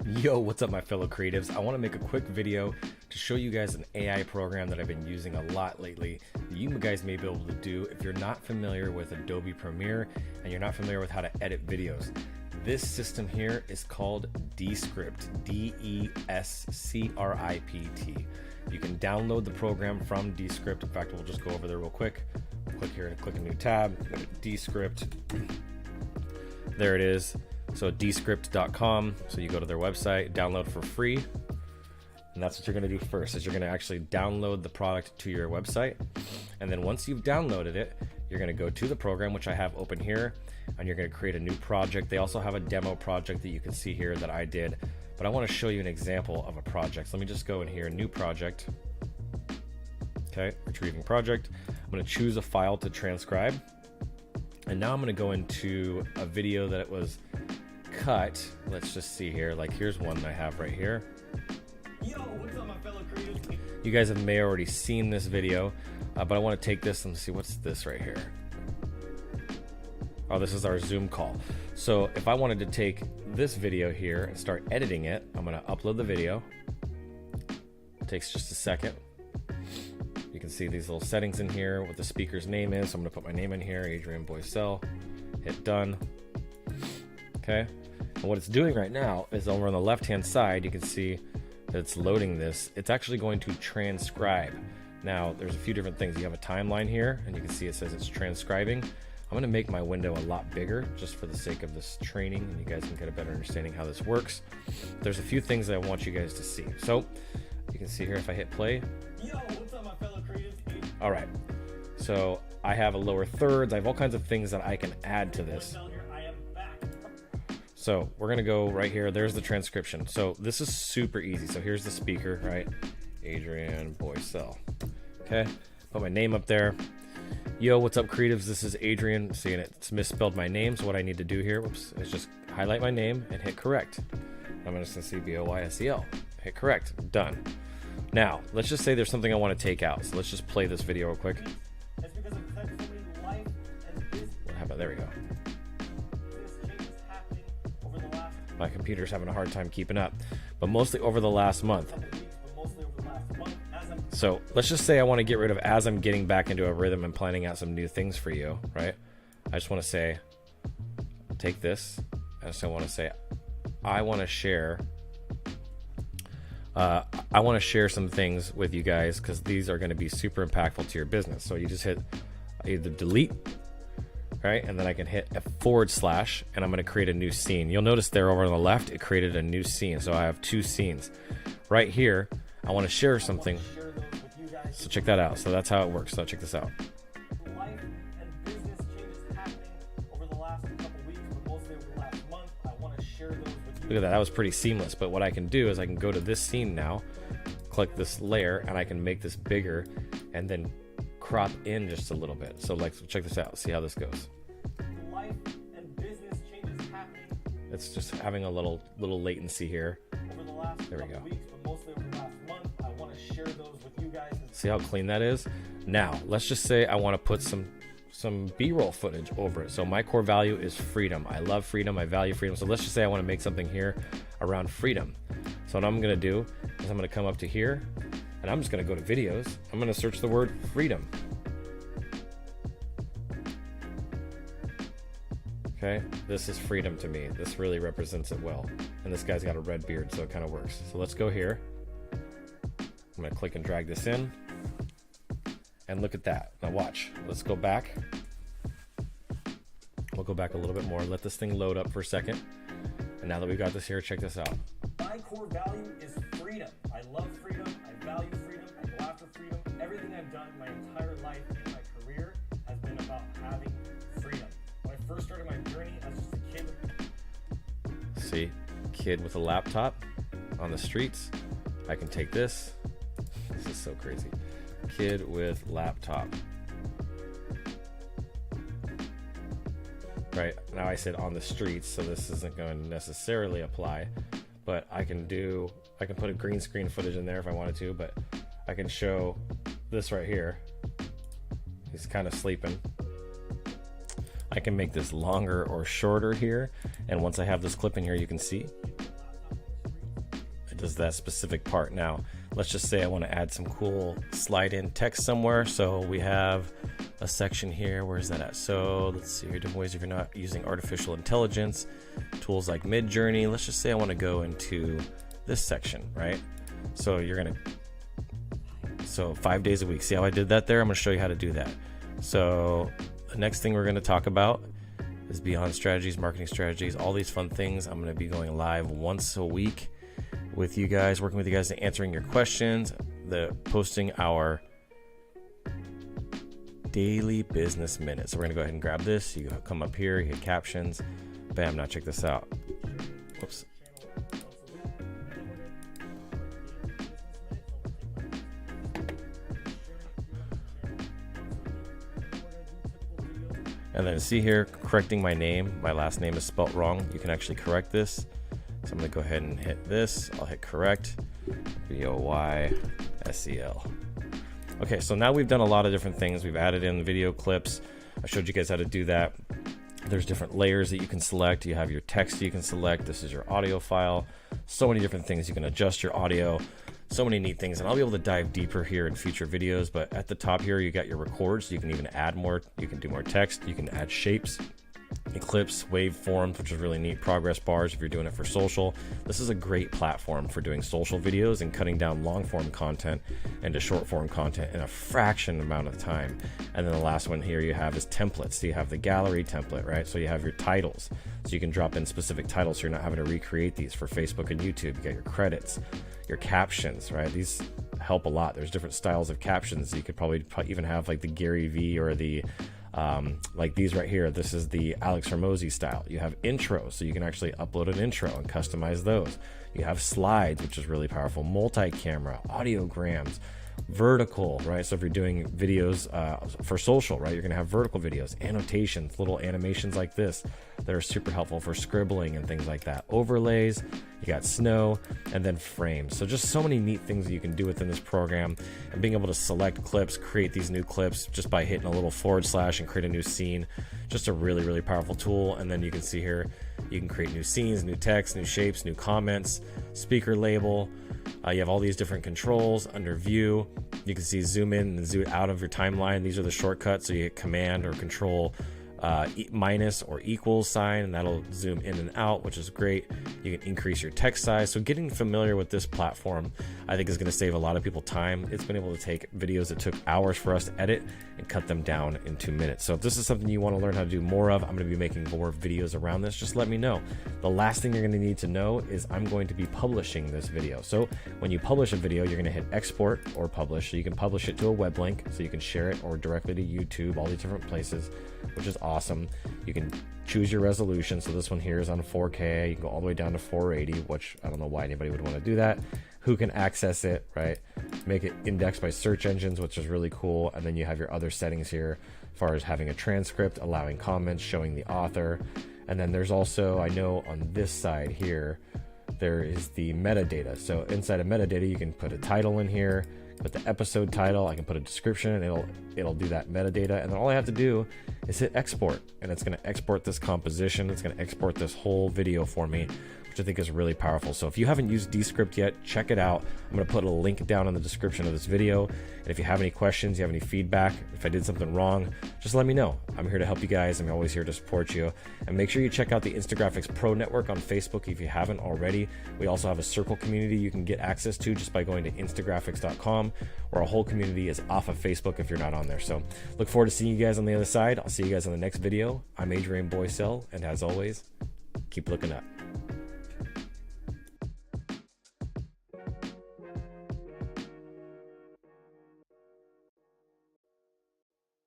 Yo, what's up my fellow creatives? I want to make a quick video to show you guys an AI program that I've been using a lot lately that you guys may be able to do if you're not familiar with Adobe Premiere and you're not familiar with how to edit videos. This system here is called Descript, D-E-S-C-R-I-P-T. You can download the program from Descript. In fact, we'll just go over there real quick. Click here and click a new tab, go to Descript. There it is. So descript.com. So you go to their website, download for free. And that's what you're going to do first, is you're going to actually download the product to your website. And then once you've downloaded it, you're going to go to the program, which I have open here, and you're going to create a new project. They also have a demo project that you can see here that I did, but I want to show you an example of a project. So let me just go in here, new project. Okay, retrieving project. I'm going to choose a file to transcribe. And now I'm going to go into a video that it was cut. Let's just see here. Like, here's one that I have right here. Yo, what's up, my fellow creatives? You guys may have already seen this video, but I want to take this and see what's this right here. Oh, this is our Zoom call. So if I wanted to take this video here and start editing it, I'm going to upload the video. It takes just a second. You can see these little settings in here, what the speaker's name is. So I'm going to put my name in here, Adrian Boycell. Hit done. Okay. And what it's doing right now is over on the left-hand side, you can see that it's loading this. It's actually going to transcribe. Now, there's a few different things. You have a timeline here, and you can see it says it's transcribing. I'm going to make my window a lot bigger just for the sake of this training, and you guys can get a better understanding how this works. There's a few things that I want you guys to see. So you can see here if I hit play. Yo, what's up, my fellow creatives? All right. So I have a lower thirds. I have all kinds of things that I can add to this. I am back. So we're going to go right here. There's the transcription. So this is super easy. So here's the speaker, right? Adrian Boycell. Okay. Put my name up there. Yo, what's up, creatives? This is Adrian. Seeing it's misspelled my name. So what I need to do here, whoops, is just highlight my name and hit correct. I'm just going to see B-O-Y-S-E-L. Hit correct. Done. Now, let's just say there's something I want to take out. So let's just play this video real quick. It's because I've touched so many life and business. How about, there we go. Changes happening over the last My computer's having a hard time keeping up, but mostly over the last month. couple weeks, but mostly over the last month. So let's just say I want to get rid of, as I'm getting back into a rhythm and planning out some new things for you, right? I just want to say, take this. I just want to say, I want to share some things with you guys because these are going to be super impactful to your business. So you just hit either delete, right? And then I can hit a / and I'm going to create a new scene. You'll notice there over on the left, it created a new scene. So I have two scenes. Right here, I want to share something. Share those with you guys. So check that out. So that's how it works. So check this out. Life and business changes happening over the last couple weeks, but mostly over the last month. I want to share those with you. Look at that. That was pretty seamless. But what I can do is I can go to this scene now, click this layer, and I can make this bigger and then crop in just a little bit. So like, check this out. See how this goes. Life and business changes happening It's just having a little latency here. over the last There we couple go. weeks, but mostly over the last month. I want to share those with you guys. See how clean that is? Now, let's just say I want to put some B-roll footage over it. So my core value is freedom. I love freedom. I value freedom. So let's just say I want to make something here around freedom. So what I'm going to do is I'm going to come up to here and I'm just going to go to videos. I'm going to search the word freedom. Okay, this is freedom to me. This really represents it well. And this guy's got a red beard, so it kind of works. So let's go here. I'm going to click and drag this in. And look at that. Now watch. Let's go back. We'll go back a little bit more. Let this thing load up for a second. And now that we've got this here, check this out. My core value is freedom. I love freedom. I value freedom. I go after freedom. Everything I've done my entire life in my career has been about having freedom. When I first started my journey as just a kid, See, kid with a laptop on the streets. I can take this. This is so crazy. Kid with laptop. Right, now I said on the streets, so this isn't going to necessarily apply, but I can put a green screen footage in there if I wanted to, but I can show this right here. He's kind of sleeping. I can make this longer or shorter here, and once I have this clip in here, you can see does that specific part. Now, let's just say I want to add some cool slide in text somewhere. So we have a section here. Where's that at? So let's see here, different ways if you're not using artificial intelligence, tools like Midjourney. Let's just say I want to go into this section, right? So you're going to, so 5 days a week. See how I did that there? I'm going to show you how to do that. So the next thing we're going to talk about is beyond strategies, marketing strategies, all these fun things. I'm going to be going live once a week with you guys, working with you guys and answering your questions, posting our daily business minute. So we're going to go ahead and grab this. You come up here, you hit captions, bam. Now check this out. Whoops. And then see here, correcting my name. My last name is spelt wrong. You can actually correct this. So I'm going to go ahead and hit this. I'll hit correct. Boysel. Okay, so now we've done a lot of different things. We've added in video clips. I showed you guys how to do that. There's different layers that you can select. You have your text you can select. This is your audio file. So many different things. You can adjust your audio. So many neat things, and I'll be able to dive deeper here in future videos. But at the top here, you got your records. So you can even add more. You can do more text. You can add shapes, clips, waveforms, which is really neat. Progress bars if you're doing it for social. This is a great platform for doing social videos and cutting down long form content into short form content in a fraction amount of time. And then the last one here you have is templates. So you have the gallery template, right? So you have your titles. So you can drop in specific titles so you're not having to recreate these for Facebook and YouTube. You got your credits, your captions, right? These help a lot. There's different styles of captions. You could probably even have like the Gary V or the like these right here. This is the Alex Hormozy style. You have intros, so you can actually upload an intro and customize those. You have slides, which is really powerful, multi-camera, audiograms, vertical, right? So if you're doing videos for social, right, you're gonna have vertical videos, annotations, little animations like this that are super helpful for scribbling and things like that. Overlays, you got snow, and then frames. So just so many neat things that you can do within this program, and being able to select clips, create these new clips just by hitting a little / and create a new scene. Just a really, really powerful tool. And then you can see here, you can create new scenes, new text, new shapes, new comments, speaker label. You have all these different controls under view. You can see zoom in and zoom out of your timeline. These are the shortcuts. So you hit command or control minus or equals sign, and that'll zoom in and out, which is great. You can increase your text size. So getting familiar with this platform, I think, is going to save a lot of people time. It's been able to take videos that took hours for us to edit and cut them down in 2 minutes. So if this is something you want to learn how to do more of, I'm going to be making more videos around this. Just let me know. The last thing you're going to need to know is I'm going to be publishing this video. So when you publish a video, you're going to hit export or publish. So you can publish it to a web link, so you can share it, or directly to YouTube, all these different places, which is awesome. You can choose your resolution. So this one here is on 4K. You can go all the way down to 480, which I don't know why anybody would want to do that. Who can access it, right? Make it indexed by search engines, which is really cool. And then you have your other settings here as far as having a transcript, allowing comments, showing the author. And then there's also, I know on this side here, there is the metadata. So inside of metadata, you can put a title in here, put the episode title, I can put a description, and it'll do that metadata. And then all I have to do is hit export, and it's going to export this composition. It's going to export this whole video for me, which I think is really powerful. So if you haven't used Descript yet, check it out. I'm going to put a link down in the description of this video. And if you have any questions, you have any feedback, if I did something wrong, just let me know. I'm here to help you guys. I'm always here to support you. And make sure you check out the Instagraphics Pro Network on Facebook if you haven't already. We also have a circle community you can get access to just by going to instagraphics.com, where our whole community is off of Facebook if you're not on there. So look forward to seeing you guys on the other side. I'll see you guys on the next video. I'm Adrian Boysel, and as always, keep looking up.